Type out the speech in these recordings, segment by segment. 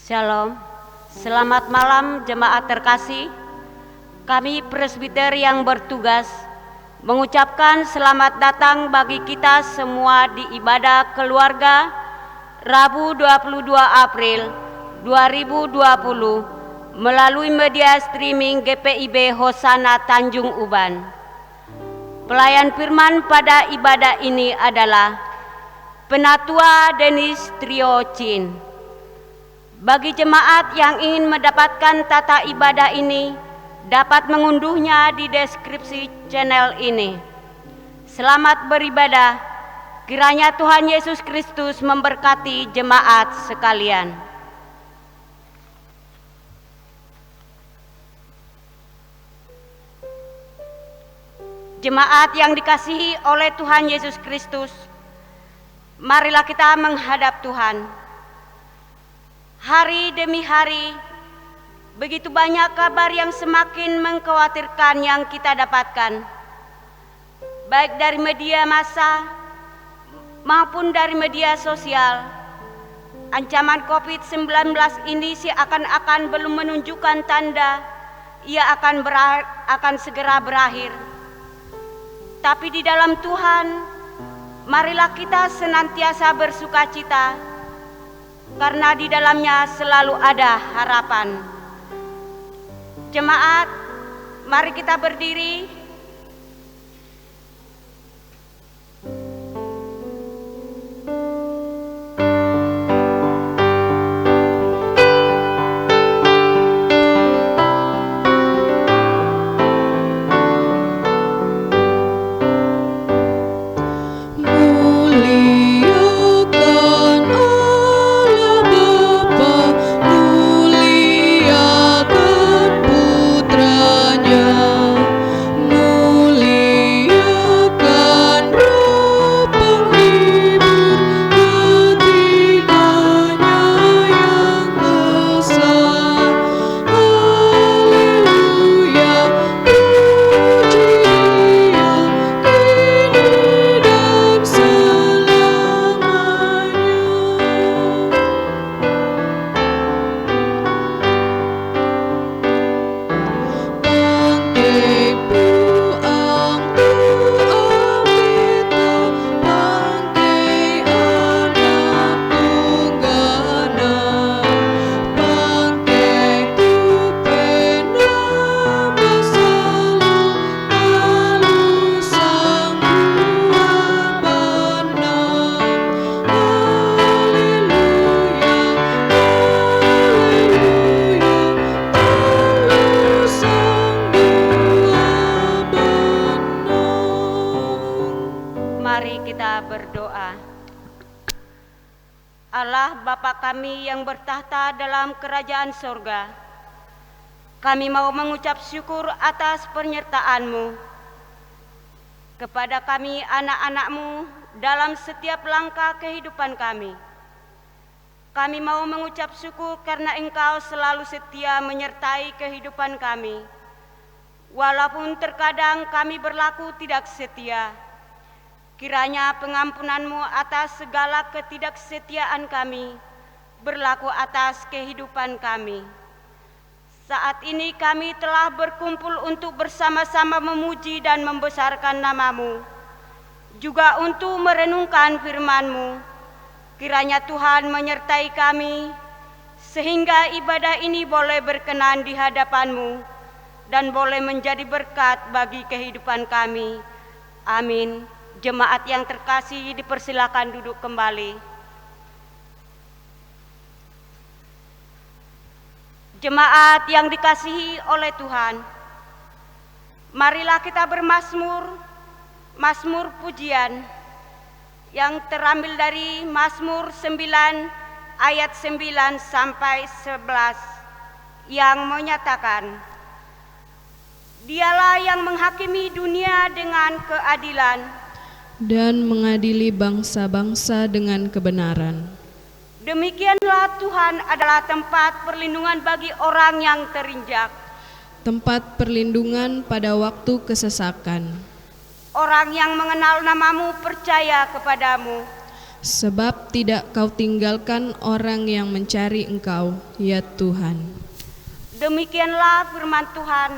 Shalom, selamat malam jemaat terkasih. Kami presbiter yang bertugas mengucapkan selamat datang bagi kita semua di ibadah keluarga Rabu 22 April 2020 melalui media streaming GPIB Hosana Tanjung Uban. Pelayan firman pada ibadah ini adalah Penatua Denis Trio Chin. Bagi jemaat yang ingin mendapatkan tata ibadah ini, dapat mengunduhnya di deskripsi channel ini. Selamat beribadah, kiranya Tuhan Yesus Kristus memberkati jemaat sekalian. Jemaat yang dikasihi oleh Tuhan Yesus Kristus, marilah kita menghadap Tuhan. Hari demi hari, begitu banyak kabar yang semakin mengkhawatirkan yang kita dapatkan, baik dari media massa maupun dari media sosial. Ancaman COVID-19 ini seakan-akan belum menunjukkan tanda ia akan segera berakhir. Tapi di dalam Tuhan, marilah kita senantiasa bersukacita, karena di dalamnya selalu ada harapan. Jemaat, mari kita berdiri. Allah Bapa kami yang bertahta dalam kerajaan sorga, kami mau mengucap syukur atas penyertaan-Mu kepada kami anak-anak-Mu dalam setiap langkah kehidupan kami. Kami mau mengucap syukur karena Engkau selalu setia menyertai kehidupan kami, walaupun terkadang kami berlaku tidak setia. Kiranya pengampunan-Mu atas segala ketidaksetiaan kami berlaku atas kehidupan kami. Saat ini kami telah berkumpul untuk bersama-sama memuji dan membesarkan nama-Mu, juga untuk merenungkan firman-Mu. Kiranya Tuhan menyertai kami, sehingga ibadah ini boleh berkenan di hadapan-Mu dan boleh menjadi berkat bagi kehidupan kami. Amin. Jemaat yang terkasih dipersilakan duduk kembali. Jemaat yang dikasihi oleh Tuhan, marilah kita bermazmur, mazmur pujian yang terambil dari Mazmur 9 ayat 9 sampai 11 yang menyatakan, Dialah yang menghakimi dunia dengan keadilan dan mengadili bangsa-bangsa dengan kebenaran. Demikianlah Tuhan adalah tempat perlindungan bagi orang yang terinjak, tempat perlindungan pada waktu kesesakan. Orang yang mengenal nama-Mu percaya kepadamu, Sebab tidak kau tinggalkan orang yang mencari Engkau, ya Tuhan. Demikianlah firman Tuhan.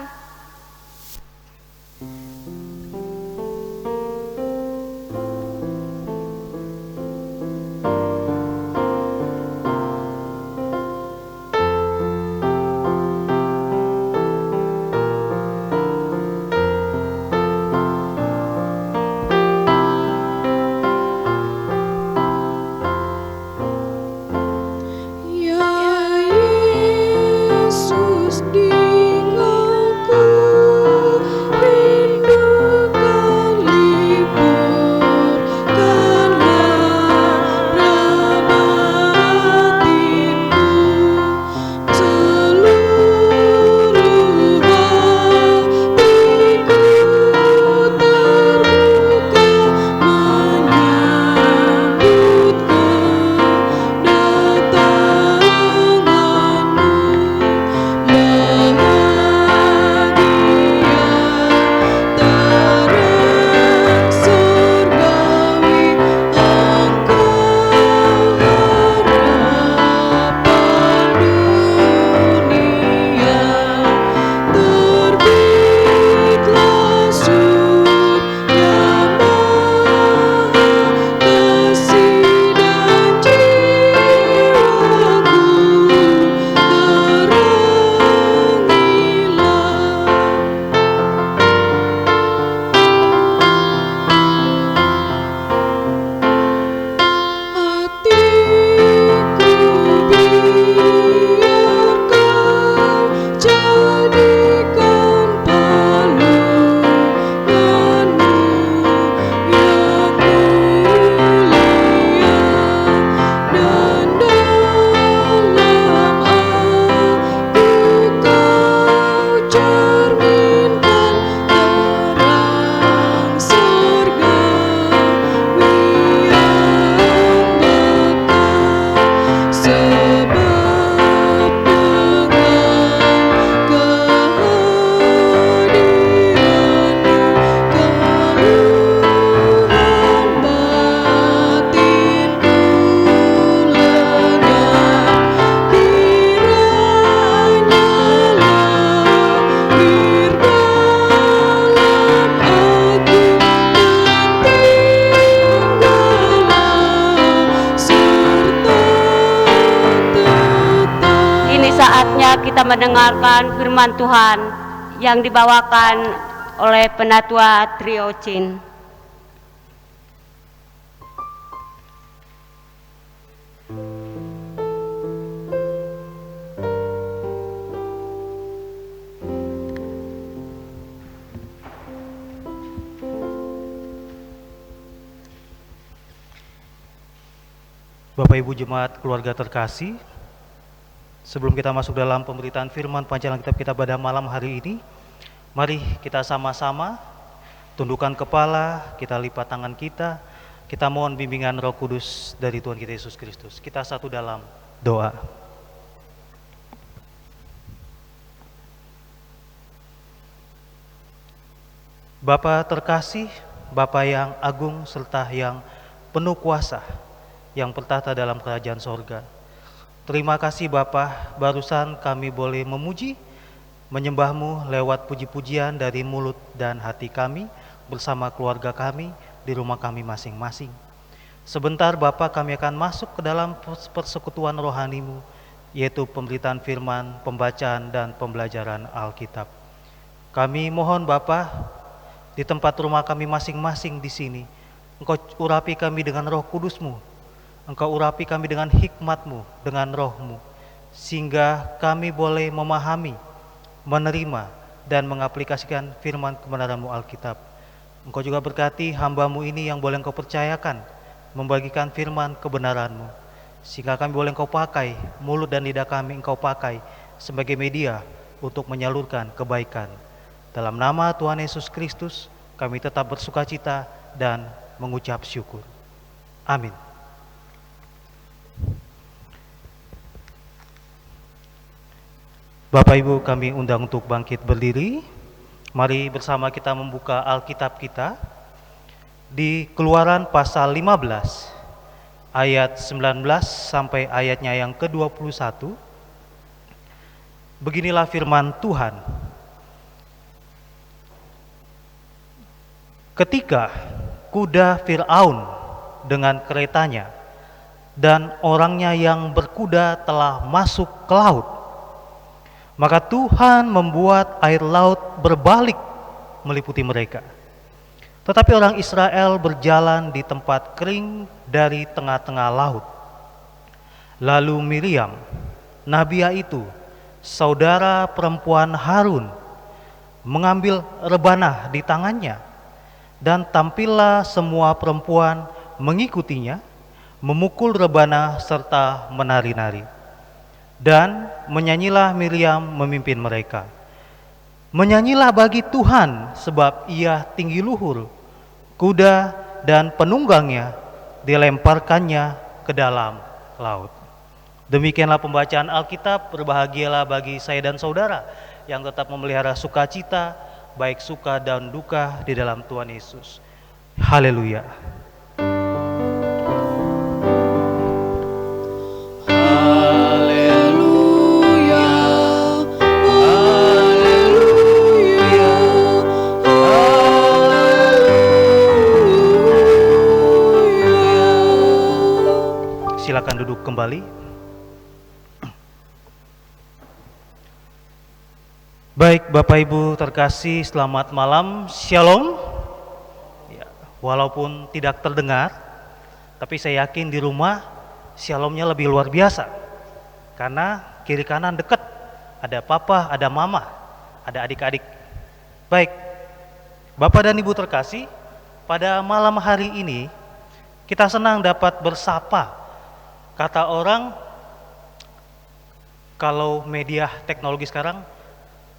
Saatnya kita mendengarkan firman Tuhan yang dibawakan oleh Penatua Triocin. Bapak Ibu Jemaat Keluarga terkasih, sebelum kita masuk dalam pemberitaan firman panjang Alkitab kita pada malam hari ini, mari kita sama-sama tundukkan kepala, kita lipat tangan kita mohon bimbingan Roh Kudus dari Tuhan kita Yesus Kristus. Kita satu dalam doa. Bapa terkasih, Bapa yang agung serta yang penuh kuasa, yang bertata dalam kerajaan sorga. Terima kasih Bapa, barusan kami boleh memuji, menyembah-Mu lewat puji-pujian dari mulut dan hati kami bersama keluarga kami di rumah kami masing-masing. Sebentar Bapa, kami akan masuk ke dalam persekutuan rohani-Mu, yaitu pemberitaan firman, pembacaan dan pembelajaran Alkitab. Kami mohon Bapa, di tempat rumah kami masing-masing di sini, Engkau urapi kami dengan Roh Kudus-Mu, Engkau urapi kami dengan hikmat-Mu, dengan Roh-Mu, sehingga kami boleh memahami, menerima, dan mengaplikasikan firman kebenaran-Mu Alkitab. Engkau juga berkati hamba-Mu ini yang boleh Engkau percayakan, membagikan firman kebenaran-Mu, sehingga kami boleh Engkau pakai, mulut dan lidah kami Engkau pakai sebagai media untuk menyalurkan kebaikan. Dalam nama Tuhan Yesus Kristus, kami tetap bersukacita dan mengucap syukur. Amin. Bapak Ibu, kami undang untuk bangkit berdiri. Mari bersama kita membuka Alkitab kita di Keluaran pasal 15. ayat 19 sampai ayatnya yang ke-21. Beginilah firman Tuhan. Ketika kuda Fir'aun dengan keretanya dan orangnya yang berkuda telah masuk ke laut, maka Tuhan membuat air laut berbalik meliputi mereka. Tetapi orang Israel berjalan di tempat kering dari tengah-tengah laut. Lalu Miriam, nabiah itu, saudara perempuan Harun, mengambil rebanah di tangannya, dan tampillah semua perempuan mengikutinya, memukul rebanah serta menari-nari. Dan menyanyilah Miriam memimpin mereka. Menyanyilah bagi Tuhan sebab ia tinggi luhur. Kuda dan penunggangnya dilemparkannya ke dalam laut. Demikianlah pembacaan Alkitab. Berbahagialah bagi saya dan saudara yang tetap memelihara sukacita, baik suka dan duka di dalam Tuhan Yesus. Haleluya. Silakan duduk kembali. Baik, Bapak Ibu terkasih, selamat malam, Shalom. Ya, walaupun tidak terdengar, tapi saya yakin di rumah Shalomnya lebih luar biasa. Karena kiri kanan dekat, ada papa, ada mama, ada adik-adik. Baik, Bapak dan Ibu terkasih, pada malam hari ini kita senang dapat bersapa. Kata orang, kalau media teknologi sekarang,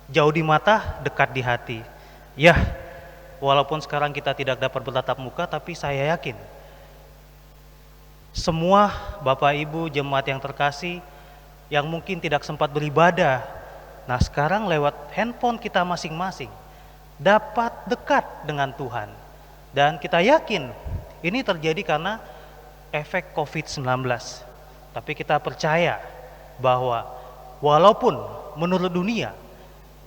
jauh di mata, dekat di hati. Ya, walaupun sekarang kita tidak dapat bertatap muka, tapi saya yakin semua Bapak Ibu jemaat yang terkasih yang mungkin tidak sempat beribadah, nah sekarang lewat handphone kita masing-masing dapat dekat dengan Tuhan. Dan kita yakin ini terjadi karena efek COVID-19. Tapi kita percaya bahwa walaupun menurut dunia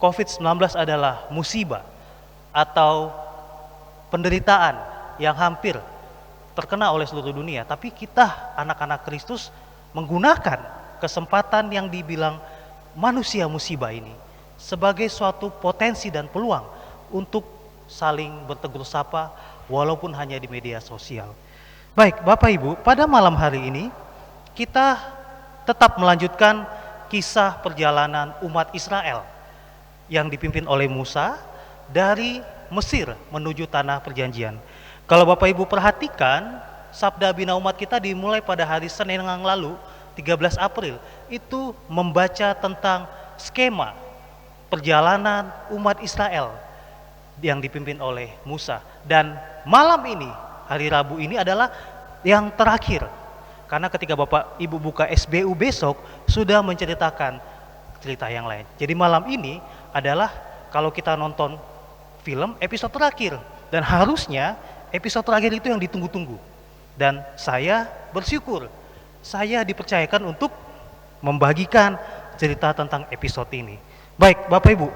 COVID-19 adalah musibah atau penderitaan yang hampir terkena oleh seluruh dunia, tapi kita anak-anak Kristus menggunakan kesempatan yang dibilang manusia musibah ini sebagai suatu potensi dan peluang untuk saling bertegur sapa walaupun hanya di media sosial. Baik, Bapak Ibu, pada malam hari ini kita tetap melanjutkan kisah perjalanan umat Israel yang dipimpin oleh Musa dari Mesir menuju tanah perjanjian. Kalau Bapak Ibu perhatikan, Sabda Bina Umat kita dimulai pada hari Senin yang lalu, 13 April, itu membaca tentang skema perjalanan umat Israel yang dipimpin oleh Musa. Dan malam ini, hari Rabu ini adalah yang terakhir. Karena ketika Bapak Ibu buka SBU besok, sudah menceritakan cerita yang lain. Jadi malam ini adalah kalau kita nonton film episode terakhir. Dan harusnya episode terakhir itu yang ditunggu-tunggu. Dan saya bersyukur, saya dipercayakan untuk membagikan cerita tentang episode ini. Baik, Bapak Ibu,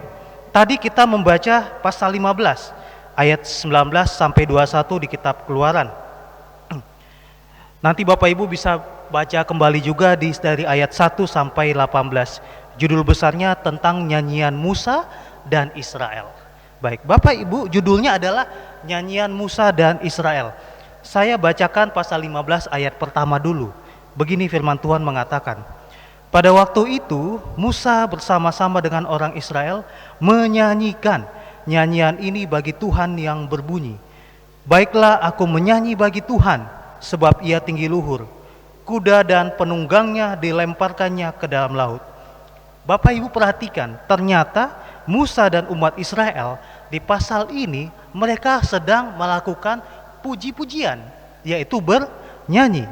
tadi kita membaca pasal 15, ayat 19 sampai 21 di kitab Keluaran. Nanti Bapak Ibu bisa baca kembali juga dari ayat 1 sampai 18. Judul besarnya tentang nyanyian Musa dan Israel. Baik, Bapak Ibu, judulnya adalah nyanyian Musa dan Israel. Saya bacakan pasal 15 ayat pertama dulu. Begini firman Tuhan mengatakan, pada waktu itu Musa bersama-sama dengan orang Israel menyanyikan nyanyian ini bagi Tuhan yang berbunyi, baiklah aku menyanyi bagi Tuhan, sebab ia tinggi luhur, kuda dan penunggangnya dilemparkannya ke dalam laut. Bapak Ibu perhatikan, ternyata Musa dan umat Israel di pasal ini mereka sedang melakukan puji-pujian, yaitu bernyanyi.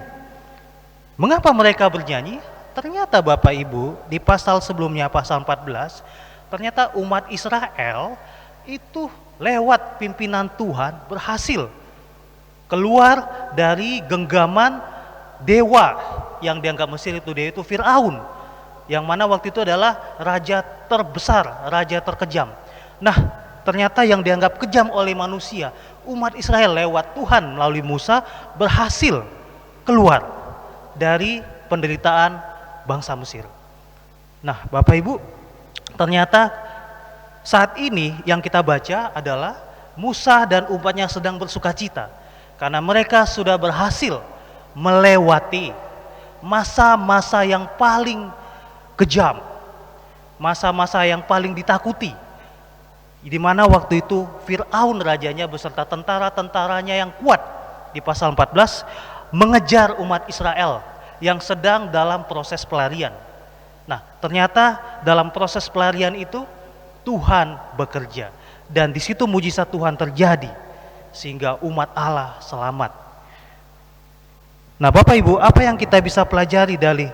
Mengapa mereka bernyanyi? Ternyata Bapak Ibu di pasal sebelumnya, pasal 14, ternyata umat Israel itu lewat pimpinan Tuhan berhasil keluar dari genggaman dewa yang dianggap Mesir itu dewa itu Fir'aun, yang mana waktu itu adalah raja terbesar, raja terkejam. Nah, ternyata yang dianggap kejam oleh manusia, umat Israel lewat Tuhan melalui Musa berhasil keluar dari penderitaan bangsa Mesir. Nah, Bapak Ibu, ternyata saat ini yang kita baca adalah Musa dan umatnya sedang bersukacita karena mereka sudah berhasil melewati masa-masa yang paling kejam, masa-masa yang paling ditakuti, di mana waktu itu Fir'aun rajanya beserta tentara-tentaranya yang kuat di pasal 14 mengejar umat Israel yang sedang dalam proses pelarian. Nah, ternyata dalam proses pelarian itu Tuhan bekerja dan di situ mujizat Tuhan terjadi sehingga umat Allah selamat. Nah, Bapak Ibu, apa yang kita bisa pelajari dari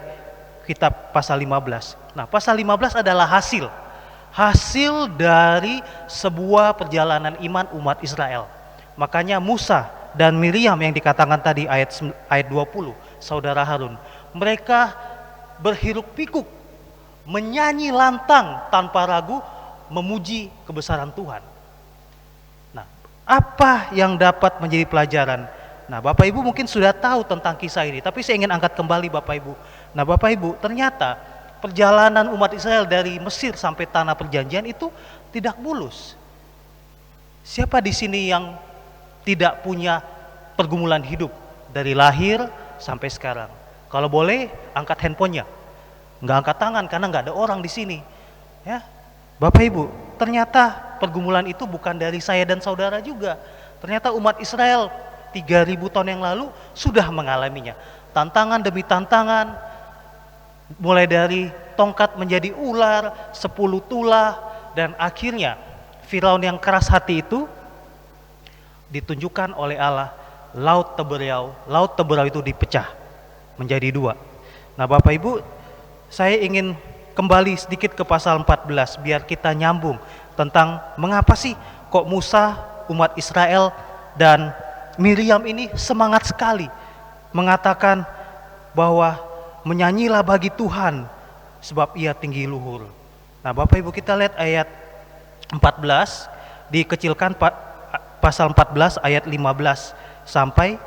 kitab pasal 15? Nah, pasal 15 adalah hasil dari sebuah perjalanan iman umat Israel. Makanya Musa dan Miriam yang dikatakan tadi ayat 20, saudara Harun, mereka berhiruk pikuk, menyanyi lantang tanpa ragu, memuji kebesaran Tuhan. Nah, apa yang dapat menjadi pelajaran? Nah, Bapak Ibu mungkin sudah tahu tentang kisah ini, tapi saya ingin angkat kembali Bapak Ibu. Nah, Bapak Ibu, ternyata perjalanan umat Israel dari Mesir sampai tanah perjanjian itu tidak mulus. Siapa di sini yang tidak punya pergumulan hidup dari lahir sampai sekarang? Kalau boleh angkat handphonenya. Nggak angkat tangan karena nggak ada orang di sini. Ya, Bapak Ibu, ternyata pergumulan itu bukan dari saya dan saudara juga. Ternyata umat Israel 3000 tahun yang lalu sudah mengalaminya. Tantangan demi tantangan, mulai dari tongkat menjadi ular, 10 tulah, dan akhirnya Firaun yang keras hati itu ditunjukkan oleh Allah, Laut Teberau itu dipecah menjadi 2. Nah, Bapak Ibu, saya ingin kembali sedikit ke pasal 14 biar kita nyambung tentang mengapa sih kok Musa, umat Israel, dan Miriam ini semangat sekali mengatakan bahwa menyanyilah bagi Tuhan sebab ia tinggi luhur. Nah, Bapak Ibu, kita lihat ayat 14, dikecilkan pasal 14 ayat 15 sampai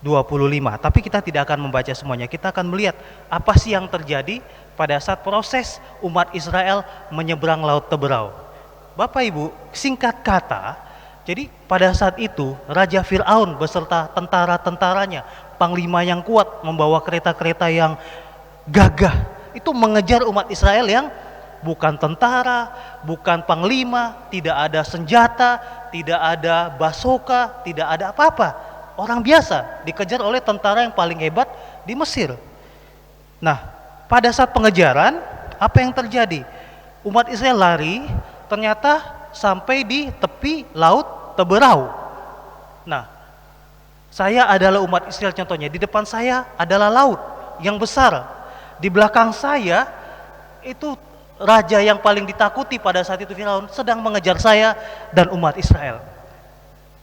25. Tapi kita tidak akan membaca semuanya. Kita akan melihat apa sih yang terjadi pada saat proses umat Israel menyeberang Laut Teberau. Bapak Ibu, singkat kata, jadi pada saat itu Raja Fir'aun beserta tentara-tentaranya, panglima yang kuat membawa kereta-kereta yang gagah, itu mengejar umat Israel yang bukan tentara, bukan panglima, tidak ada senjata, tidak ada basoka, tidak ada apa-apa. Orang biasa dikejar oleh tentara yang paling hebat di Mesir. Nah, pada saat pengejaran, apa yang terjadi? Umat Israel lari, ternyata sampai di tepi Laut Teberau. Nah, saya adalah umat Israel contohnya. Di depan saya adalah laut yang besar. Di belakang saya itu raja yang paling ditakuti pada saat itu, Firaun, sedang mengejar saya dan umat Israel.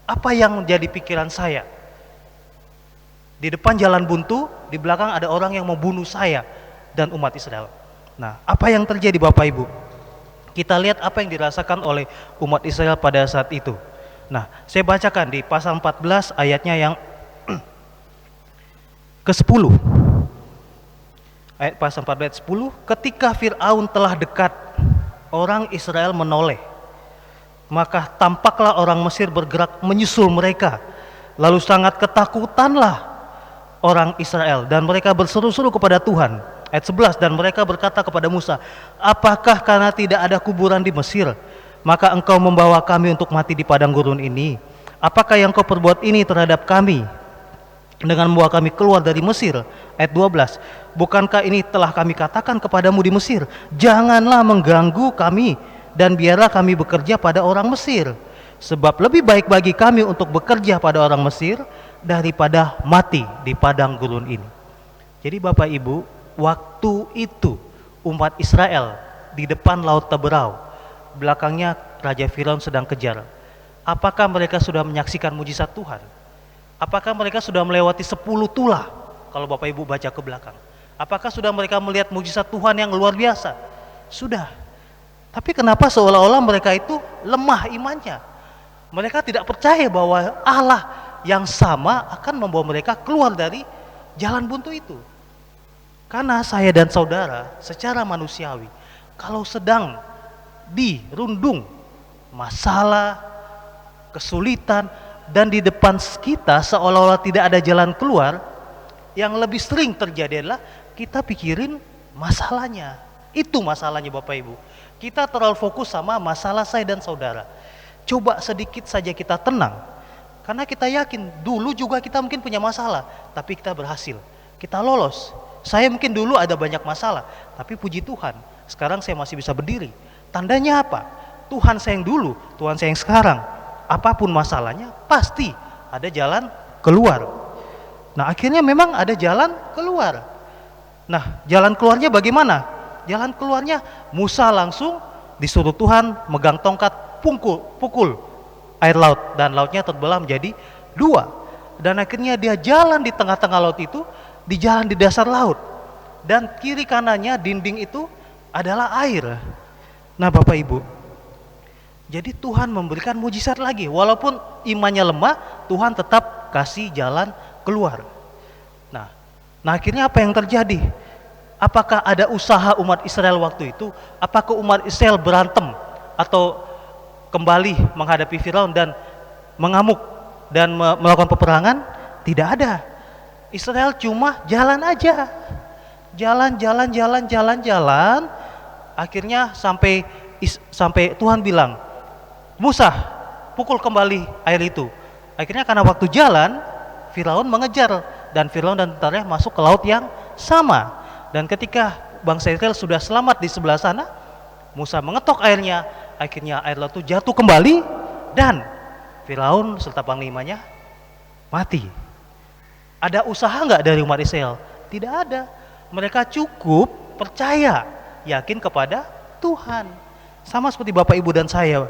Apa yang menjadi pikiran saya? Di depan jalan buntu, di belakang ada orang yang membunuh saya dan umat Israel. Nah, apa yang terjadi Bapak Ibu? Kita lihat apa yang dirasakan oleh umat Israel pada saat itu. Nah, saya bacakan di pasal 14 ayatnya yang ke-10. Ayat pasal 14 ayat 10, ketika Fir'aun telah dekat, orang Israel menoleh. Maka tampaklah orang Mesir bergerak menyusul mereka. Lalu sangat ketakutanlah orang Israel dan mereka berseru-seru kepada Tuhan. Ayat 11, dan mereka berkata kepada Musa, apakah karena tidak ada kuburan di Mesir, maka engkau membawa kami untuk mati di padang gurun ini? Apakah yang kau perbuat ini terhadap kami dengan membawa kami keluar dari Mesir? Ayat 12, bukankah ini telah kami katakan kepadamu di Mesir, janganlah mengganggu kami dan biarlah kami bekerja pada orang Mesir, sebab lebih baik bagi kami untuk bekerja pada orang Mesir daripada mati di padang gurun ini. Jadi Bapak Ibu, waktu itu umat Israel di depan Laut Teberau, belakangnya Raja Firaun sedang kejar. Apakah mereka sudah menyaksikan mujizat Tuhan? Apakah mereka sudah melewati 10 tulah kalau Bapak Ibu baca ke belakang. Apakah sudah mereka melihat mujizat Tuhan yang luar biasa? Sudah. Tapi kenapa seolah-olah mereka itu lemah imannya? Mereka tidak percaya bahwa Allah yang sama akan membawa mereka keluar dari jalan buntu itu. Karena saya dan saudara secara manusiawi, kalau sedang dirundung masalah, kesulitan, dan di depan kita seolah-olah tidak ada jalan keluar, yang lebih sering terjadi adalah kita pikirin masalahnya. Itu masalahnya Bapak Ibu. Kita terlalu fokus sama masalah saya dan saudara. Coba sedikit saja kita tenang. Karena kita yakin dulu juga kita mungkin punya masalah, tapi kita berhasil. Kita lolos. Saya mungkin dulu ada banyak masalah, tapi puji Tuhan, sekarang saya masih bisa berdiri. Tandanya apa? Tuhan saya yang dulu, Tuhan saya yang sekarang. Apapun masalahnya, pasti ada jalan keluar. Nah, akhirnya memang ada jalan keluar. Nah, jalan keluarnya bagaimana? Jalan keluarnya Musa langsung disuruh Tuhan megang tongkat, pukul air laut, dan lautnya terbelah menjadi dua. Dan akhirnya dia jalan di tengah-tengah laut itu, di jalan di dasar laut, dan kiri kanannya dinding itu adalah air. Nah Bapak Ibu, jadi Tuhan memberikan mujizat lagi, walaupun imannya lemah, Tuhan tetap kasih jalan keluar. Nah akhirnya apa yang terjadi? Apakah ada usaha umat Israel waktu itu? Apakah umat Israel berantem atau kembali menghadapi Firaun dan mengamuk dan melakukan peperangan? Tidak ada. Israel cuma jalan aja, jalan. Akhirnya sampai Tuhan bilang, Musa, pukul kembali air itu. Akhirnya karena waktu jalan, Firaun mengejar, dan Firaun dan tentaranya masuk ke laut yang sama. Dan ketika bangsa Israel sudah selamat di sebelah sana, Musa mengetok airnya. Akhirnya air laut itu jatuh kembali, dan Firaun serta panglimanya mati. Ada usaha nggak dari umat Israel? Tidak ada. Mereka cukup percaya, yakin kepada Tuhan. Sama seperti Bapak Ibu dan saya.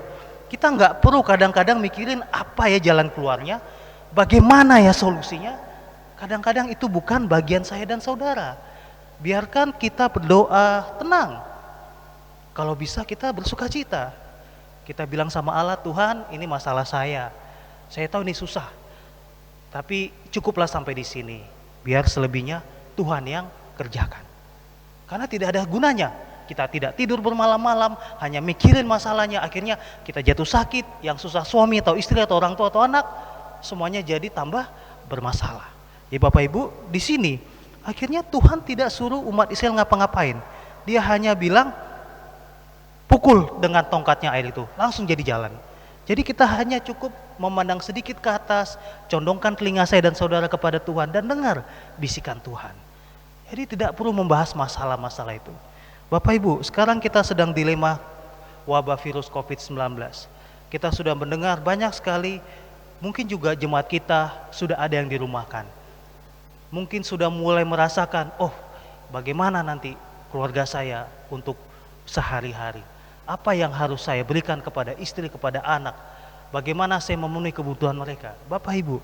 Kita nggak perlu kadang-kadang mikirin apa ya jalan keluarnya, bagaimana ya solusinya. Kadang-kadang itu bukan bagian saya dan saudara. Biarkan kita berdoa tenang. Kalau bisa kita bersuka cita. Kita bilang sama Allah, Tuhan ini masalah saya tahu ini susah. Tapi cukuplah sampai di sini. Biar selebihnya Tuhan yang kerjakan. Karena tidak ada gunanya kita tidak tidur bermalam-malam hanya mikirin masalahnya. Akhirnya kita jatuh sakit, yang susah suami atau istri atau orang tua atau anak, semuanya jadi tambah bermasalah. Ya Bapak Ibu, di sini akhirnya Tuhan tidak suruh umat Israel ngapa-ngapain. Dia hanya bilang pukul dengan tongkatnya air itu, langsung jadi jalan. Jadi kita hanya cukup memandang sedikit ke atas, condongkan telinga saya dan saudara kepada Tuhan dan dengar bisikan Tuhan. Jadi tidak perlu membahas masalah-masalah itu. Bapak Ibu, sekarang kita sedang dilema wabah virus COVID-19. Kita sudah mendengar banyak sekali, mungkin juga jemaat kita sudah ada yang dirumahkan. Mungkin sudah mulai merasakan, oh bagaimana nanti keluarga saya untuk sehari-hari. Apa yang harus saya berikan kepada istri, kepada anak? Bagaimana saya memenuhi kebutuhan mereka? Bapak Ibu,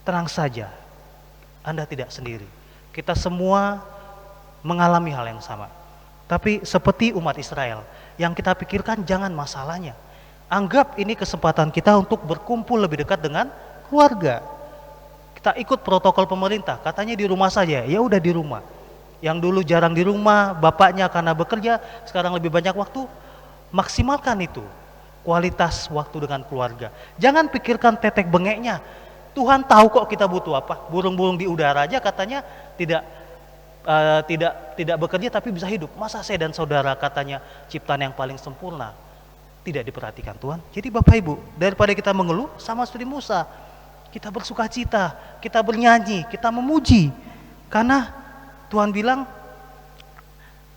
tenang saja, Anda tidak sendiri. Kita semua mengalami hal yang sama. Tapi seperti umat Israel, yang kita pikirkan jangan masalahnya. Anggap ini kesempatan kita untuk berkumpul lebih dekat dengan keluarga. Kita ikut protokol pemerintah, katanya di rumah saja, ya udah di rumah. Yang dulu jarang di rumah, bapaknya karena bekerja, sekarang lebih banyak waktu, maksimalkan itu, kualitas waktu dengan keluarga. Jangan pikirkan tetek bengeknya. Tuhan tahu kok kita butuh apa. Burung-burung di udara aja katanya tidak bekerja tapi bisa hidup. Masa saya dan saudara katanya ciptaan yang paling sempurna tidak diperhatikan Tuhan? Jadi Bapak Ibu, daripada kita mengeluh, sama seperti Musa, kita bersuka cita, kita bernyanyi, kita memuji. Karena Tuhan bilang,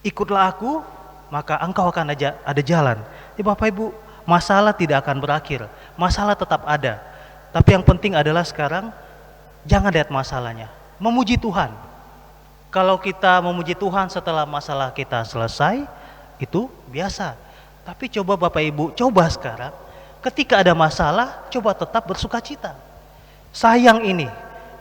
ikutlah aku, maka engkau akan ada jalan. Jadi Bapak Ibu, masalah tidak akan berakhir, masalah tetap ada. Tapi yang penting adalah sekarang, jangan lihat masalahnya, memuji Tuhan. Kalau kita memuji Tuhan setelah masalah kita selesai, itu biasa. Tapi coba Bapak Ibu, coba sekarang, ketika ada masalah, coba tetap bersuka cita. Sayang ini,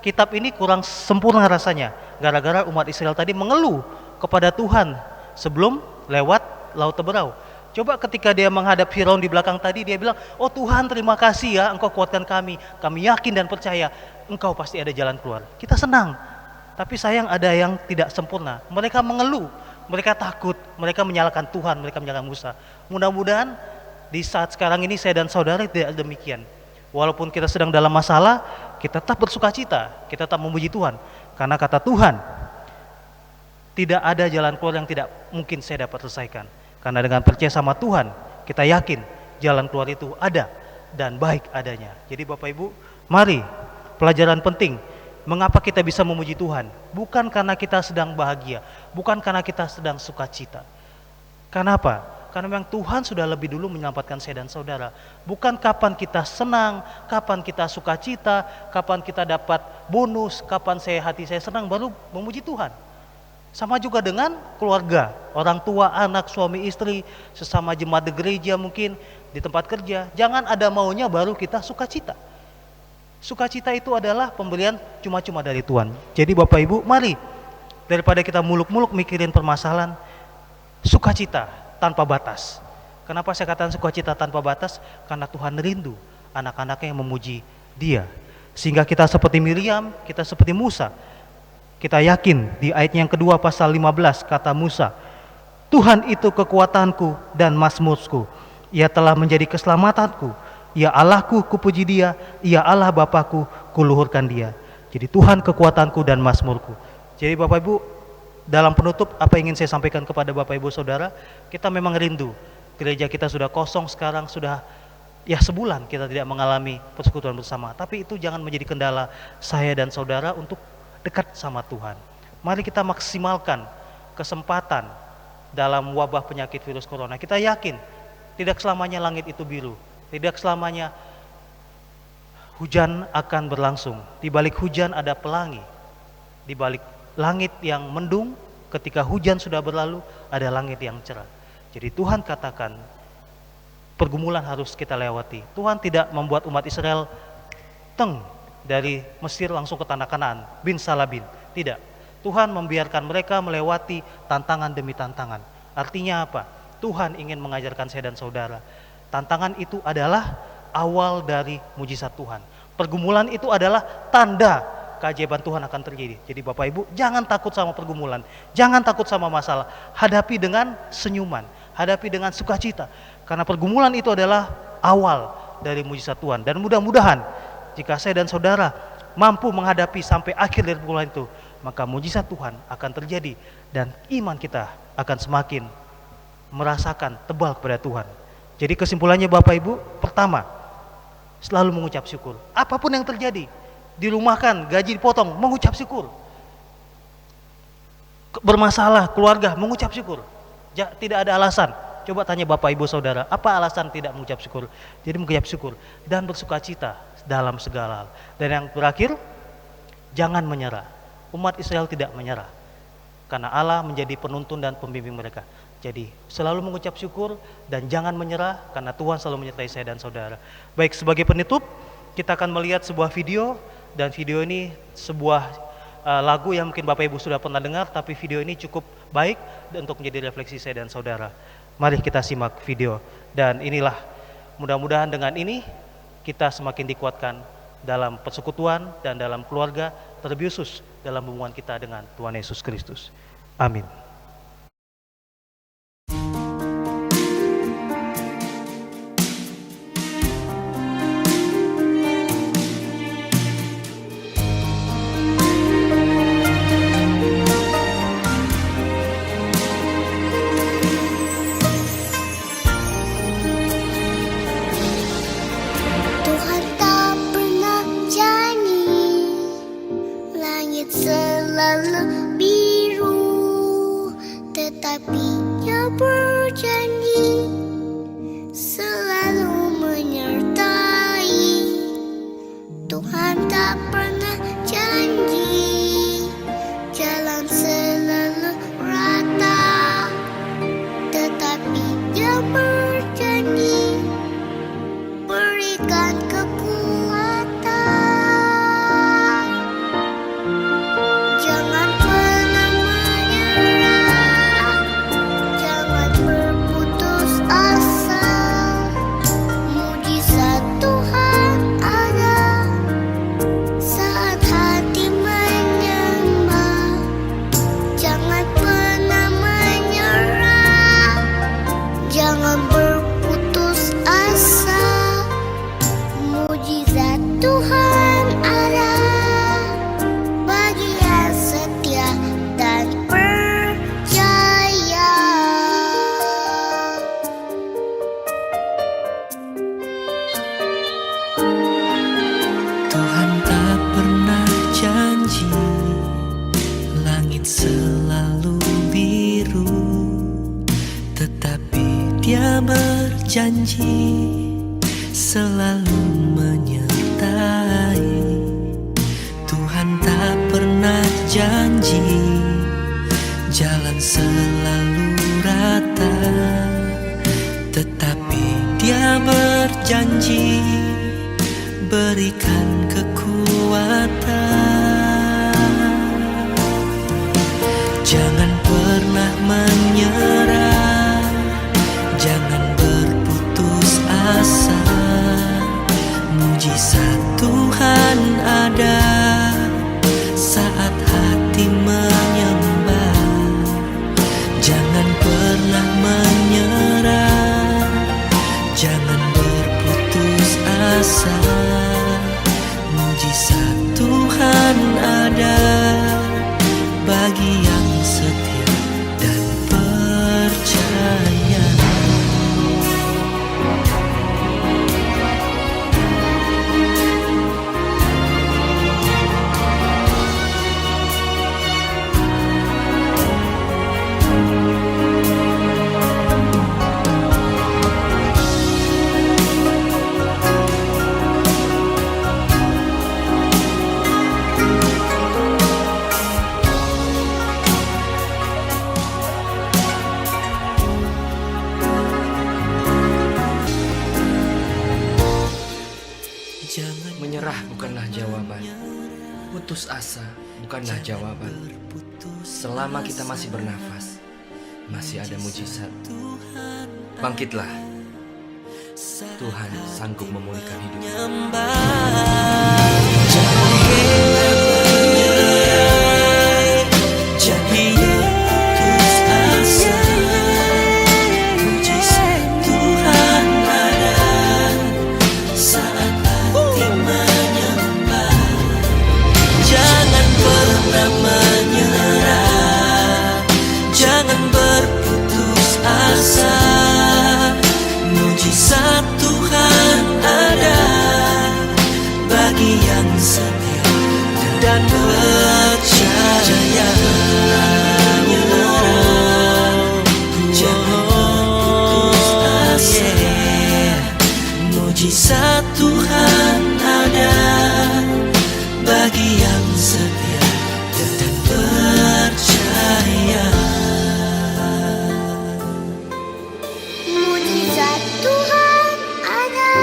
kitab ini kurang sempurna rasanya, gara-gara umat Israel tadi mengeluh kepada Tuhan sebelum lewat Laut Teberau. Coba ketika dia menghadap Firaun di belakang tadi, dia bilang, oh Tuhan terima kasih ya, Engkau kuatkan kami yakin dan percaya Engkau pasti ada jalan keluar. Kita senang, tapi sayang ada yang tidak sempurna. Mereka mengeluh, mereka takut, mereka menyalahkan Tuhan, mereka menyalahkan Musa. Mudah-mudahan di saat sekarang ini saya dan saudara tidak demikian. Walaupun kita sedang dalam masalah, kita tetap bersuka cita, kita tetap memuji Tuhan. Karena kata Tuhan, tidak ada jalan keluar yang tidak mungkin saya dapat selesaikan. Karena dengan percaya sama Tuhan, kita yakin jalan keluar itu ada dan baik adanya. Jadi Bapak Ibu, mari pelajaran penting. Mengapa kita bisa memuji Tuhan? Bukan karena kita sedang bahagia, bukan karena kita sedang sukacita. Kenapa? Karena memang Tuhan sudah lebih dulu menyelamatkan saya dan saudara. Bukan kapan kita senang, kapan kita sukacita, kapan kita dapat bonus, kapan hati saya senang baru memuji Tuhan. Sama juga dengan keluarga, orang tua, anak, suami, istri, sesama jemaat di gereja mungkin, di tempat kerja. Jangan ada maunya baru kita sukacita. Sukacita itu adalah pemberian cuma-cuma dari Tuhan. Jadi Bapak Ibu, mari daripada kita muluk-muluk mikirin permasalahan, sukacita tanpa batas. Kenapa saya katakan sukacita tanpa batas? Karena Tuhan rindu anak-anaknya yang memuji Dia. Sehingga kita seperti Miriam, kita seperti Musa. Kita yakin di ayat yang kedua pasal 15 kata Musa, Tuhan itu kekuatanku dan mazmurku. Ia telah menjadi keselamatanku. Ia Allahku, kupuji Dia. Ia Allah Bapakku, kuluhurkan Dia. Jadi Tuhan kekuatanku dan mazmurku. Jadi Bapak Ibu, dalam penutup apa yang ingin saya sampaikan kepada Bapak Ibu Saudara, kita memang rindu. Gereja kita sudah kosong sekarang, sudah sebulan kita tidak mengalami persekutuan bersama. Tapi itu jangan menjadi kendala saya dan saudara untuk dekat sama Tuhan. Mari kita maksimalkan kesempatan dalam wabah penyakit virus corona. Kita yakin tidak selamanya langit itu biru, tidak selamanya hujan akan berlangsung. Di balik hujan ada pelangi. Di balik langit yang mendung, ketika hujan sudah berlalu, ada langit yang cerah. Jadi Tuhan katakan, pergumulan harus kita lewati. Tuhan tidak membuat umat Israel dari Mesir langsung ke tanah Kanaan, bin Salabin. Tidak. Tuhan membiarkan mereka melewati tantangan demi tantangan. Artinya apa? Tuhan ingin mengajarkan saya dan saudara. Tantangan itu adalah awal dari mujizat Tuhan. Pergumulan itu adalah tanda keajaiban Tuhan akan terjadi. Jadi Bapak Ibu, jangan takut sama pergumulan, jangan takut sama masalah. Hadapi dengan senyuman, hadapi dengan sukacita. Karena pergumulan itu adalah awal dari mujizat Tuhan. Dan mudah-mudahan jika saya dan saudara mampu menghadapi sampai akhir dari pergumulan itu, maka mujizat Tuhan akan terjadi dan iman kita akan semakin merasakan tebal kepada Tuhan. Jadi kesimpulannya Bapak Ibu, pertama, selalu mengucap syukur. Apapun yang terjadi, dirumahkan, gaji dipotong, mengucap syukur. Bermasalah, keluarga, mengucap syukur. Tidak ada alasan. Coba tanya Bapak Ibu Saudara, apa alasan tidak mengucap syukur? Jadi mengucap syukur dan bersukacita dalam segala hal. Dan yang terakhir, jangan menyerah. Umat Israel tidak menyerah, karena Allah menjadi penuntun dan pembimbing mereka. Jadi selalu mengucap syukur dan jangan menyerah, karena Tuhan selalu menyertai saya dan saudara. Baik, sebagai penutup kita akan melihat sebuah video. Dan video ini sebuah lagu yang mungkin Bapak Ibu sudah pernah dengar, tapi video ini cukup baik untuk menjadi refleksi saya dan saudara. Mari kita simak video. Dan inilah, mudah-mudahan dengan ini kita semakin dikuatkan dalam persekutuan dan dalam keluarga, terlebih khusus dalam hubungan kita dengan Tuhan Yesus Kristus. Amin. Tuhan tak pernah janji langit selalu biru, tetapi Dia berjanji selalu menyertai. Tuhan tak pernah janji jalan selalu rata, tetapi Dia berjanji berikan kekuatan. janji selalu menyertai. Tuhan tak pernah janji jalan selalu rata, tetapi Dia berjanji berikan kekuatan. Jangan pernah menyerah, jangan berputus asa. Mujizat Tuhan ada saat hati menyembah. Jangan pernah menyerah, jangan berputus asa. Mujizat Tuhan ada bagi yang setia dan percaya. Menyerah bukanlah jawaban, putus asa bukanlah jawaban. Selama kita masih bernafas, masih ada mujizat. Bangkitlah, Tuhan sanggup memulihkan hidup. Mujizat Tuhan ada bagi yang setia dan percaya. Jangan putus asa. Mujizat Tuhan ada bagi yang setia dan percaya. Mujizat Tuhan ada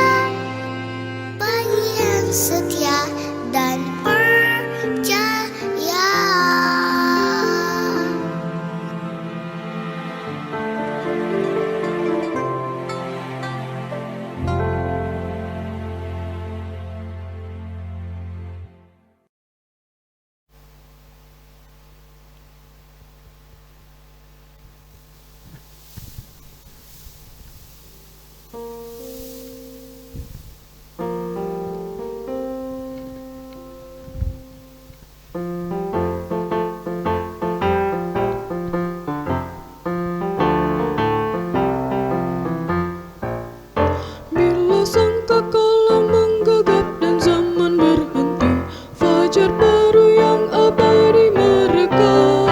bagi yang setia dan percaya. Bila sangkakala menggagap dan zaman berhenti, fajar baru yang abadi mereka.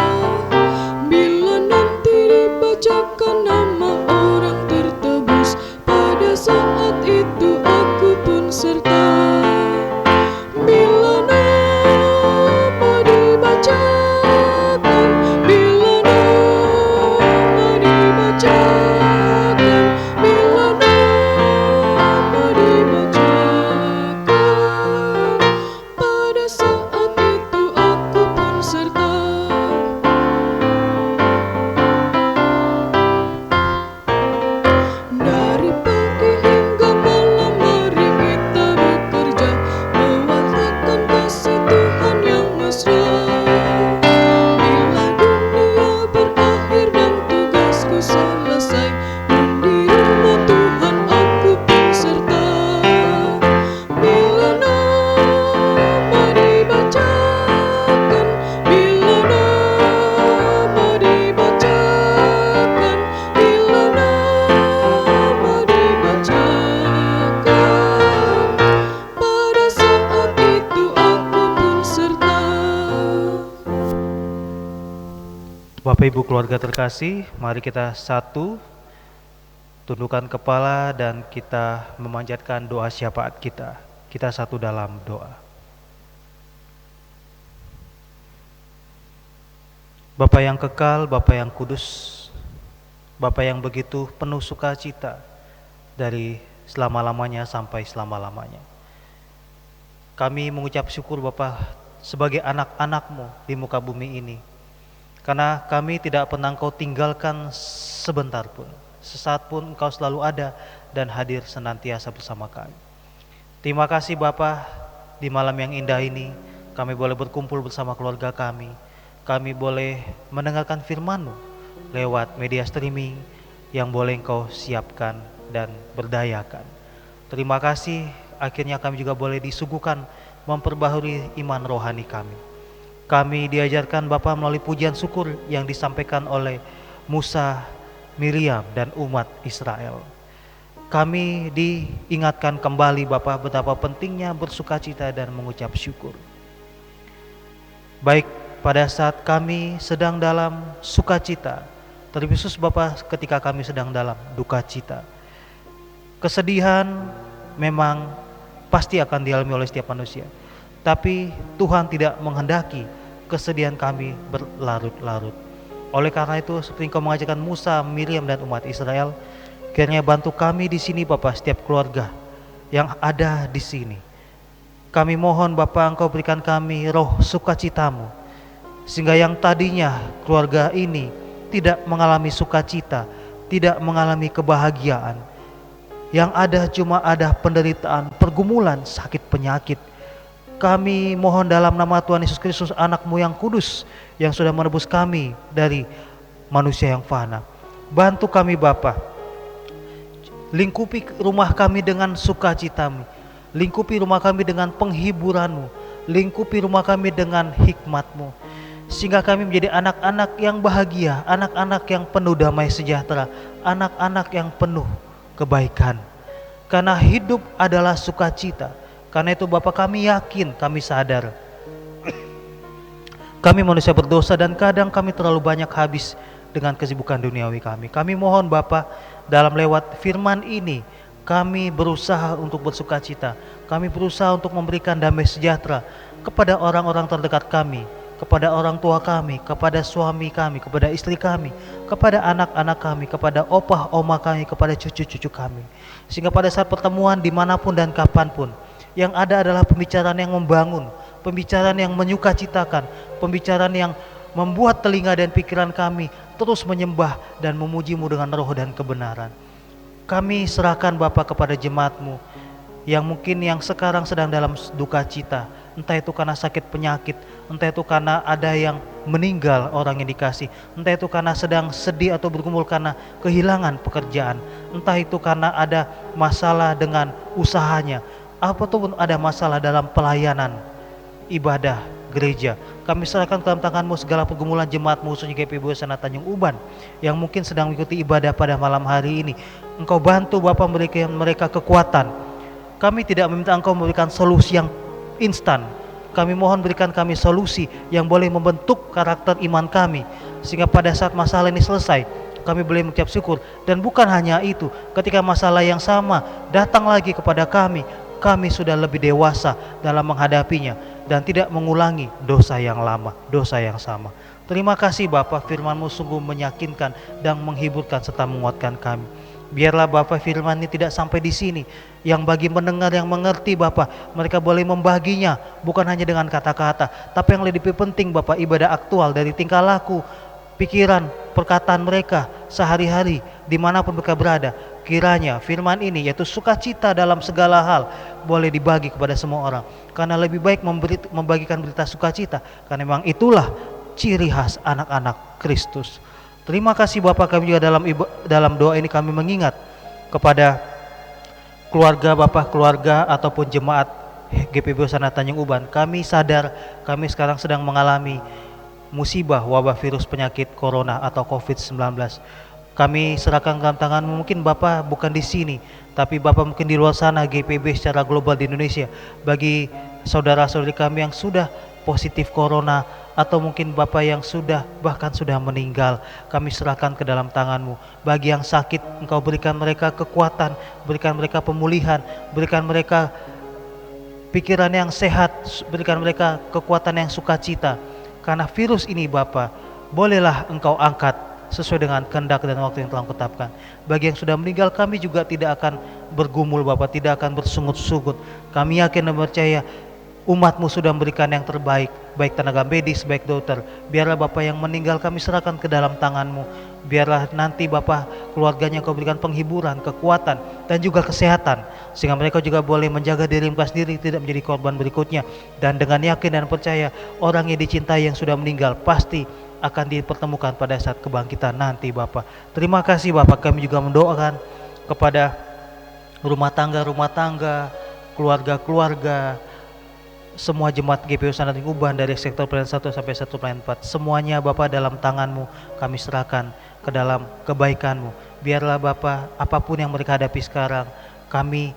Bila nanti dibacakan nama orang tertebus, pada saat itu aku pun serta. Bila nama dibacakan, bila nama dibacakan, bila nama dibacakan, pada saat itu aku pun serta. Dari pagi hingga malam mari kita bekerja, mewartakan kasih Tuhan yang mesra. Bila dunia berakhir dan tugasku selesai, di rumah Tuhan aku pun serta. Bila nama dibacakan, bila nama dibacakan, bila nama dibacakan, pada saat itu aku pun serta. Bapak Ibu keluarga terkasih, mari kita satu Tundukkan kepala dan kita memanjatkan doa syafaat kita. Kita satu dalam doa. Bapa yang kekal, Bapa yang kudus, Bapa yang begitu penuh sukacita dari selama-lamanya sampai selama-lamanya. Kami mengucap syukur Bapa sebagai anak-anak-Mu di muka bumi ini. Karena kami tidak pernah Engkau tinggalkan sebentar pun. Sesaat pun Engkau selalu ada dan hadir senantiasa bersama kami. Terima kasih Bapa, di malam yang indah ini kami boleh berkumpul bersama keluarga kami. Kami boleh mendengarkan firman-Mu lewat media streaming yang boleh Engkau siapkan dan berdayakan. Terima kasih, akhirnya kami juga boleh disuguhkan memperbaharui iman rohani kami. Kami diajarkan Bapa melalui pujian syukur yang disampaikan oleh Musa, Miriam dan umat Israel. Kami diingatkan kembali Bapa betapa pentingnya bersukacita dan mengucap syukur. Baik pada saat kami sedang dalam sukacita, terlebih khusus Bapa ketika kami sedang dalam duka cita. Kesedihan memang pasti akan dialami oleh setiap manusia. Tapi Tuhan tidak menghendaki kesedihan kami berlarut-larut. Oleh karena itu, seperti Engkau mengajarkan Musa, Miriam dan umat Israel, kiranya bantu kami di sini Bapa, setiap keluarga yang ada di sini. Kami mohon Bapa, Engkau berikan kami roh sukacita-Mu, sehingga yang tadinya keluarga ini tidak mengalami sukacita, tidak mengalami kebahagiaan, yang ada cuma ada penderitaan, pergumulan, sakit penyakit. Kami mohon dalam nama Tuhan Yesus Kristus, anak-Mu yang kudus, yang sudah menebus kami dari manusia yang fana. Bantu kami Bapa, lingkupi rumah kami dengan sukacita-Mu, lingkupi rumah kami dengan penghiburan-Mu, lingkupi rumah kami dengan hikmat-Mu, sehingga kami menjadi anak-anak yang bahagia, anak-anak yang penuh damai sejahtera, anak-anak yang penuh kebaikan. Karena hidup adalah sukacita. Karena itu Bapa, kami yakin, kami sadar kami manusia berdosa dan kadang kami terlalu banyak habis dengan kesibukan duniawi kami. Kami mohon Bapa, dalam lewat firman ini kami berusaha untuk bersukacita. Kami berusaha untuk memberikan damai sejahtera kepada orang-orang terdekat kami, kepada orang tua kami, kepada suami kami, kepada istri kami, kepada anak-anak kami, kepada opah, oma kami, kepada cucu-cucu kami. Sehingga pada saat pertemuan dimanapun dan kapanpun, yang ada adalah pembicaraan yang membangun, pembicaraan yang menyukacitakan, pembicaraan yang membuat telinga dan pikiran kami terus menyembah dan memuji-Mu dengan roh dan kebenaran. Kami serahkan Bapa kepada jemaat-Mu yang mungkin yang sekarang sedang dalam duka cita, entah itu karena sakit penyakit, entah itu karena ada yang meninggal orang yang dikasih, entah itu karena sedang sedih atau bergumul karena kehilangan pekerjaan, entah itu karena ada masalah dengan usahanya, apapun ada masalah dalam pelayanan ibadah gereja. Kami serahkan ke dalam tangan-Mu segala pergumulan jemaat-Mu, khususnya GPIB Hosana Tanjung Uban yang mungkin sedang mengikuti ibadah pada malam hari ini. Engkau bantu Bapa, memberikan mereka kekuatan. Kami tidak meminta Engkau memberikan solusi yang instan. Kami mohon berikan kami solusi yang boleh membentuk karakter iman kami, sehingga pada saat masalah ini selesai kami boleh mengucap syukur. Dan bukan hanya itu, ketika masalah yang sama datang lagi kepada kami, kami sudah lebih dewasa dalam menghadapinya dan tidak mengulangi dosa yang lama, dosa yang sama. Terima kasih Bapa, firman-Mu sungguh meyakinkan dan menghiburkan serta menguatkan kami. Biarlah Bapa firman ini tidak sampai di sini, yang bagi mendengar yang mengerti Bapa, mereka boleh membaginya bukan hanya dengan kata-kata, tapi yang lebih penting Bapa, ibadah aktual dari tingkah laku, pikiran, perkataan mereka sehari-hari dimanapun mereka berada. Kiranya firman ini, yaitu sukacita dalam segala hal, boleh dibagi kepada semua orang. Karena lebih baik membagikan berita sukacita, karena memang itulah ciri khas anak-anak Kristus. Terima kasih Bapak, kami juga dalam doa ini kami mengingat kepada keluarga Bapak, keluarga ataupun jemaat GPIB Hosana Tanjung Uban. Kami sadar kami sekarang sedang mengalami musibah wabah virus penyakit corona atau COVID-19. Kami serahkan dalam tangan-Mu. Mungkin Bapak bukan di sini, tapi Bapak mungkin di luar sana, GPIB secara global di Indonesia. Bagi saudara-saudari kami yang sudah positif corona, atau mungkin Bapak yang bahkan sudah meninggal, kami serahkan ke dalam tangan-Mu. Bagi yang sakit, Engkau berikan mereka kekuatan, berikan mereka pemulihan, berikan mereka pikiran yang sehat, berikan mereka kekuatan yang sukacita. Karena virus ini Bapa, bolehlah Engkau angkat sesuai dengan kehendak dan waktu yang telah Engkau tetapkan. Bagi yang sudah meninggal, kami juga tidak akan bergumul Bapa, tidak akan bersungut-sungut. Kami yakin dan percaya umat-Mu sudah memberikan yang terbaik, baik tenaga medis, baik dokter. Biarlah Bapa yang meninggal kami serahkan ke dalam tangan-Mu. Biarlah nanti Bapa keluarganya Kau berikan penghiburan, kekuatan, dan juga kesehatan, sehingga mereka juga boleh menjaga diri mereka sendiri, tidak menjadi korban berikutnya. Dan dengan yakin dan percaya, orang yang dicintai yang sudah meninggal pasti akan dipertemukan pada saat kebangkitan nanti Bapa. Terima kasih Bapa, kami juga mendoakan kepada rumah tangga, keluarga-keluarga, semua jemaat GPU Sanading Uban dari sektor pelayanan 1 sampai sektor pelayanan 4, semuanya Bapa dalam tangan-Mu kami serahkan ke dalam kebaikan-Mu. Biarlah Bapa, apapun yang mereka hadapi sekarang, kami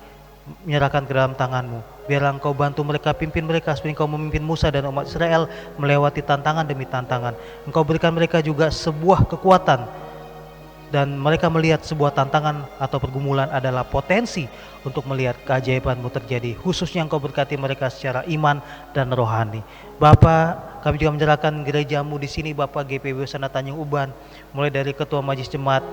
menyerahkan ke dalam tangan-Mu. Biarlah Engkau bantu mereka, pimpin mereka seperti Engkau memimpin Musa dan umat Israel melewati tantangan demi tantangan. Engkau berikan mereka juga sebuah kekuatan, dan mereka melihat sebuah tantangan atau pergumulan adalah potensi untuk melihat keajaiban-Mu terjadi. Khususnya Engkau berkati mereka secara iman dan rohani. Bapa, kami juga menyerahkan gereja-Mu di sini Bapa, GPW Sana Tanjung Uban, mulai dari Ketua Majelis Jemaat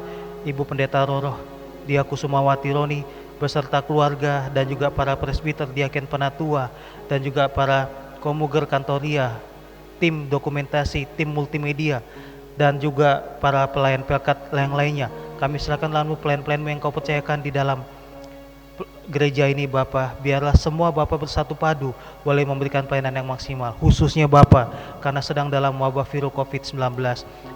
Ibu Pendeta Roroh Dia Kusumawati Roni beserta keluarga, dan juga para presbiter, diaken penatua, dan juga para komuger kantoria, tim dokumentasi, tim multimedia, dan juga para pelayan pelkat yang lainnya. Kami serahkan lalu pelayan-pelayan-Mu yang Kau percayakan di dalam gereja ini Bapa. Biarlah semua Bapa bersatu padu boleh memberikan pelayanan yang maksimal, khususnya Bapa karena sedang dalam wabah virus COVID-19.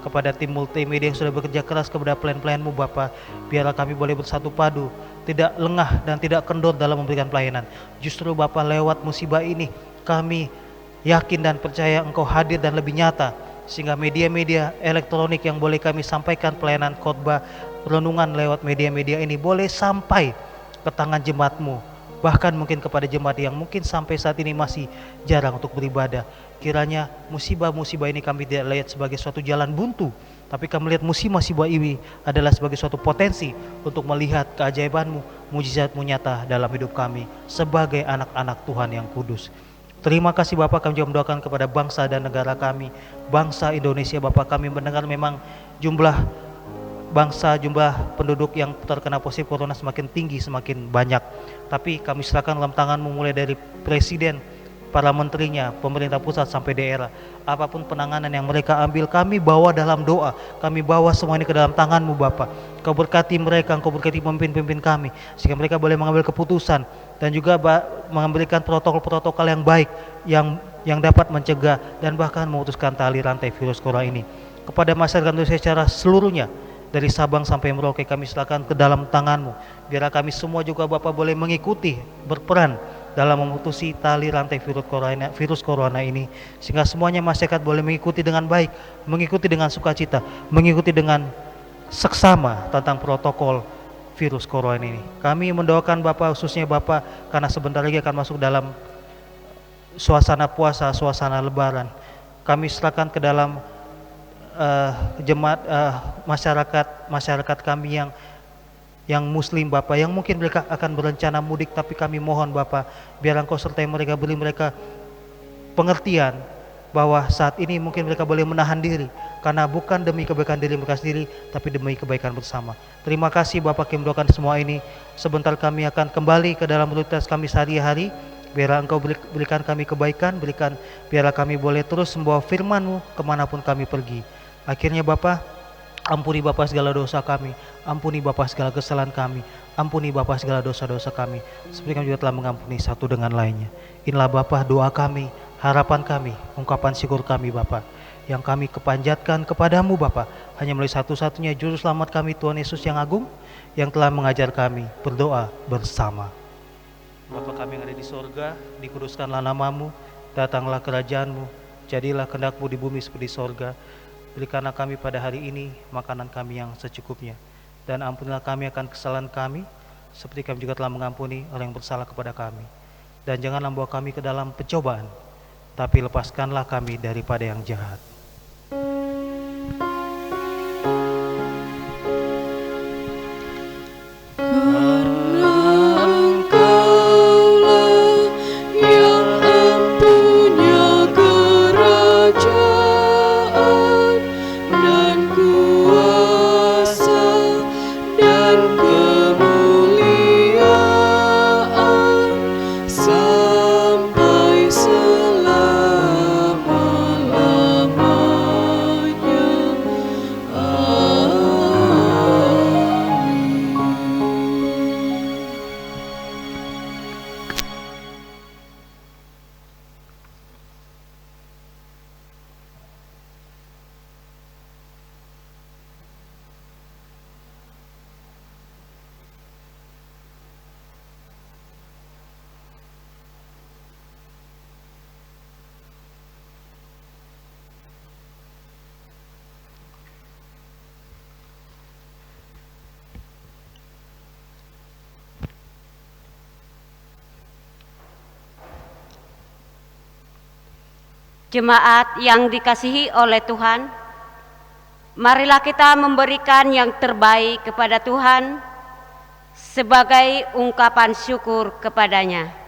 Kepada tim multimedia yang sudah bekerja keras, kepada pelayan-pelayan-Mu Bapa, biarlah kami boleh bersatu padu, tidak lengah dan tidak kendor dalam memberikan pelayanan. Justru Bapa, lewat musibah ini kami yakin dan percaya Engkau hadir dan lebih nyata, sehingga media-media elektronik yang boleh kami sampaikan pelayanan khotbah, renungan lewat media-media ini boleh sampai ke tangan jemaat-Mu, bahkan mungkin kepada jemaat yang mungkin sampai saat ini masih jarang untuk beribadah. Kiranya musibah-musibah ini kami tidak lihat sebagai suatu jalan buntu, tapi kami lihat musibah ini adalah sebagai suatu potensi untuk melihat keajaiban-Mu, mujizat-Mu nyata dalam hidup kami sebagai anak-anak Tuhan yang kudus. Terima kasih Bapak, kami juga mendoakan kepada bangsa dan negara kami, bangsa Indonesia Bapak. Kami mendengar memang jumlah penduduk yang terkena positif corona semakin tinggi, semakin banyak. Tapi kami serahkan dalam tangan-Mu, mulai dari presiden, para menterinya, pemerintah pusat sampai daerah. Apapun penanganan yang mereka ambil, kami bawa dalam doa, kami bawa semua ini ke dalam tangan-Mu Bapak. Kau berkati mereka, Engkau berkati pemimpin-pemimpin kami, sehingga mereka boleh mengambil keputusan dan juga memberikan protokol-protokol yang baik, yang dapat mencegah dan bahkan memutuskan tali rantai virus corona ini. Kepada masyarakat Indonesia secara seluruhnya, dari Sabang sampai Merauke, kami serahkan ke dalam tangan-Mu. Biarlah kami semua juga Bapak boleh mengikuti, berperan dalam memutusi tali rantai virus corona ini, sehingga semuanya masyarakat boleh mengikuti dengan baik, mengikuti dengan sukacita, mengikuti dengan seksama tentang protokol virus corona ini. Kami mendoakan Bapak, khususnya Bapak, karena sebentar lagi akan masuk dalam suasana puasa, suasana lebaran. Kami serahkan ke dalam jemaat, masyarakat kami yang muslim Bapak, yang mungkin mereka akan berencana mudik, tapi kami mohon Bapak, biar Engkau sertai mereka, beri mereka pengertian bahwa saat ini mungkin mereka boleh menahan diri, karena bukan demi kebaikan diri mereka sendiri, tapi demi kebaikan bersama. Terima kasih Bapak, kami mendoakan semua ini. Sebentar kami akan kembali ke dalam rutinitas kami sehari-hari. Biarlah Engkau berikan kami kebaikan, biarlah kami boleh terus membawa firman-Mu kemanapun kami pergi. Akhirnya Bapak, ampuni Bapak segala dosa kami, ampuni Bapak segala kesalahan kami, ampuni Bapak segala dosa-dosa kami, seperti kami juga telah mengampuni satu dengan lainnya. Inilah Bapak doa kami, harapan kami, ungkapan syukur kami Bapak, yang kami kepanjatkan kepadamu Bapak, hanya melalui satu-satunya juru selamat kami, Tuhan Yesus yang agung, yang telah mengajar kami berdoa bersama. Bapa kami yang ada di sorga, dikuduskanlah nama-Mu, datanglah kerajaan-Mu, jadilah kehendak-Mu di bumi seperti di sorga. Berikanlah kami pada hari ini makanan kami yang secukupnya, dan ampunilah kami akan kesalahan kami, seperti kami juga telah mengampuni orang yang bersalah kepada kami. Dan janganlah membawa kami ke dalam pencobaan, tapi lepaskanlah kami daripada yang jahat. Jemaat yang dikasihi oleh Tuhan, marilah kita memberikan yang terbaik kepada Tuhan sebagai ungkapan syukur kepadanya.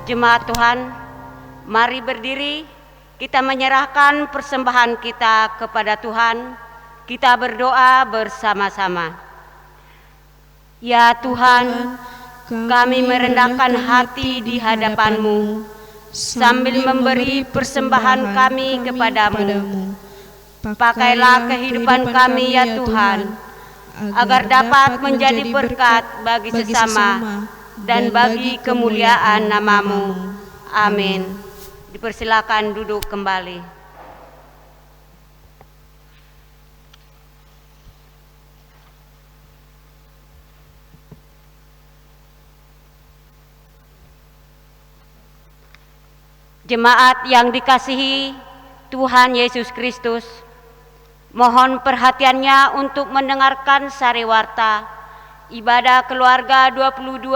Jemaat Tuhan, mari berdiri, kita menyerahkan persembahan kita kepada Tuhan. Kita berdoa bersama-sama. Ya Tuhan, kami merendahkan hati di hadapan-Mu sambil memberi persembahan kami kepadamu. Pakailah kehidupan kami ya Tuhan, agar dapat menjadi berkat bagi sesama dan bagi kemuliaan nama-Mu. Amin. Dipersilakan duduk kembali. Jemaat yang dikasihi Tuhan Yesus Kristus, mohon perhatiannya untuk mendengarkan sariwarta ibadah keluarga 22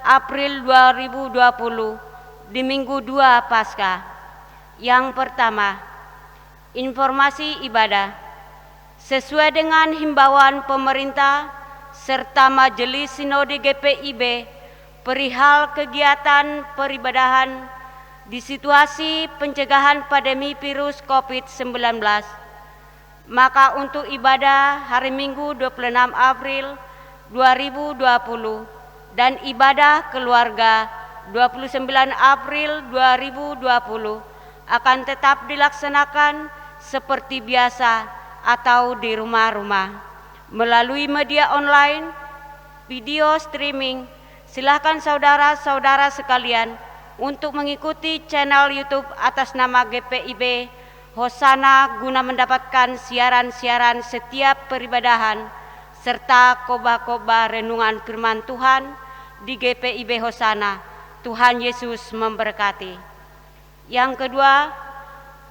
April 2020 di Minggu 2 Paskah. Yang pertama, informasi ibadah. Sesuai dengan himbauan pemerintah serta Majelis Sinode GPIB perihal kegiatan peribadahan di situasi pencegahan pandemi virus COVID-19, maka untuk ibadah hari Minggu 26 April 2020 dan ibadah keluarga 29 April 2020 akan tetap dilaksanakan seperti biasa atau di rumah-rumah melalui media online, video streaming. Silakan saudara-saudara sekalian untuk mengikuti channel YouTube atas nama GPIB Hosana guna mendapatkan siaran-siaran setiap peribadahan serta khotbah-khotbah renungan firman Tuhan di GPIB Hosana. Tuhan Yesus memberkati. Yang kedua,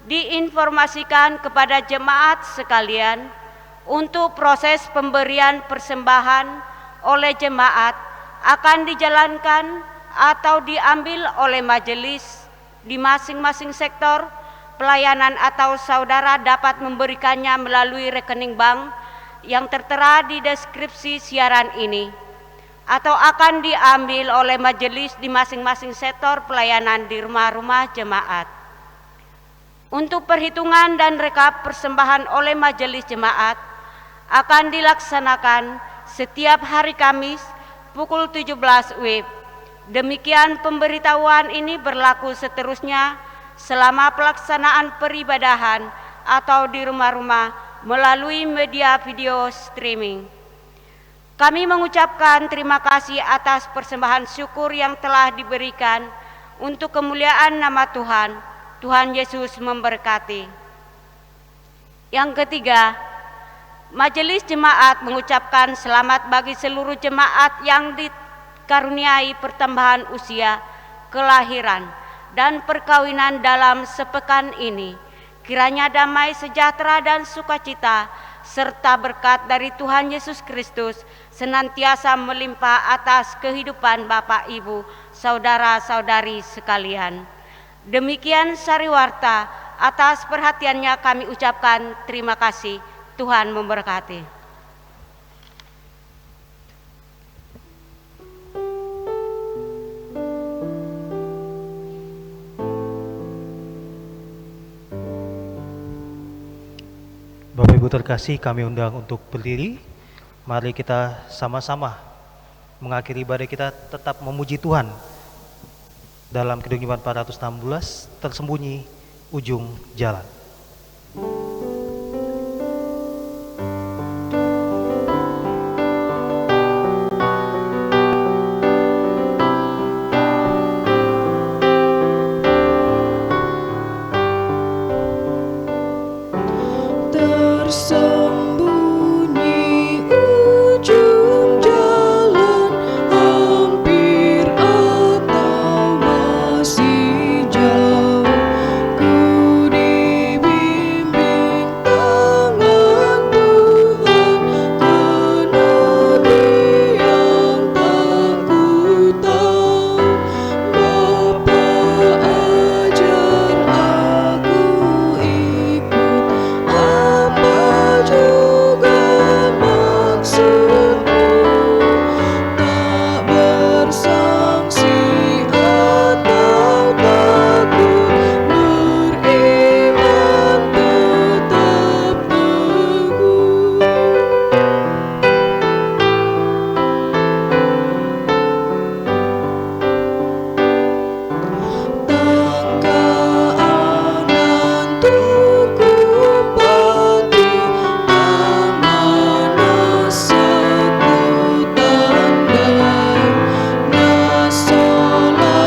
diinformasikan kepada jemaat sekalian untuk proses pemberian persembahan oleh jemaat akan dijalankan atau diambil oleh majelis di masing-masing sektor pelayanan, atau saudara dapat memberikannya melalui rekening bank yang tertera di deskripsi siaran ini, atau akan diambil oleh majelis di masing-masing sektor pelayanan di rumah-rumah jemaat. Untuk perhitungan dan rekap persembahan oleh majelis jemaat akan dilaksanakan setiap hari Kamis pukul 17 WIB. Demikian pemberitahuan ini berlaku seterusnya selama pelaksanaan peribadahan atau di rumah-rumah melalui media video streaming. Kami mengucapkan terima kasih atas persembahan syukur yang telah diberikan untuk kemuliaan nama Tuhan. Tuhan Yesus memberkati. Yang ketiga, majelis jemaat mengucapkan selamat bagi seluruh jemaat yang dikaruniai pertambahan usia, kelahiran, dan perkawinan dalam sepekan ini. Kiranya damai, sejahtera, dan sukacita serta berkat dari Tuhan Yesus Kristus senantiasa melimpah atas kehidupan Bapak, Ibu, saudara-saudari sekalian. Demikian sariwarta, atas perhatiannya kami ucapkan terima kasih. Tuhan memberkati. Bapak Ibu terkasih, kami undang untuk berdiri. Mari kita sama-sama mengakhiri ibadah kita tetap memuji Tuhan dalam Kidung Iman 416, tersembunyi ujung jalan. Tersembunyi ujung jalan, hampir atau masih jauh, ku dibimbing tangan Tuhan, karena Dia tak ku tahu. Bapa ajar aku ikut, apa juga maksudmu, tak bersangsi atau takut, beriman tetap teguh. Tangkaan tuku patuh, dan mana saku tandai, nasolana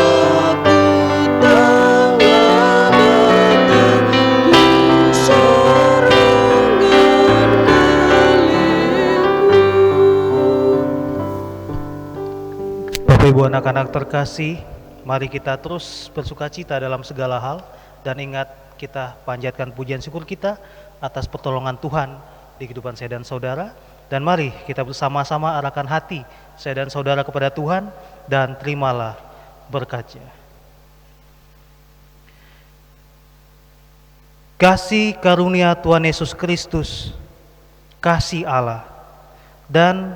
melipuang, lekotan lotang pisang, lengkap oleh tu penangku, Bapak Ibu anak-anak terkasih, mari kita terus bersukacita dalam segala hal, dan ingat kita panjatkan pujian syukur kita atas pertolongan Tuhan di kehidupan saya dan saudara. Dan mari kita bersama-sama arahkan hati saya dan saudara kepada Tuhan, dan terimalah berkatnya. Kasih karunia Tuhan Yesus Kristus, kasih Allah, dan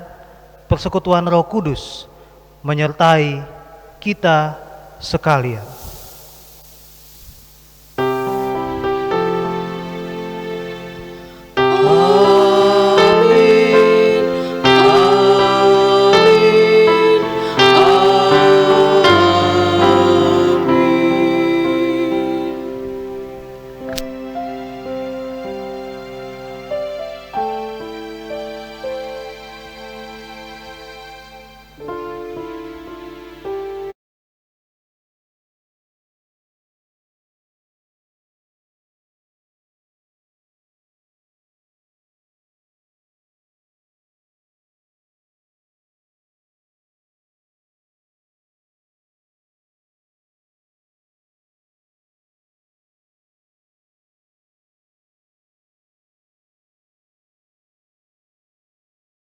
persekutuan Roh Kudus menyertai kita sekalian.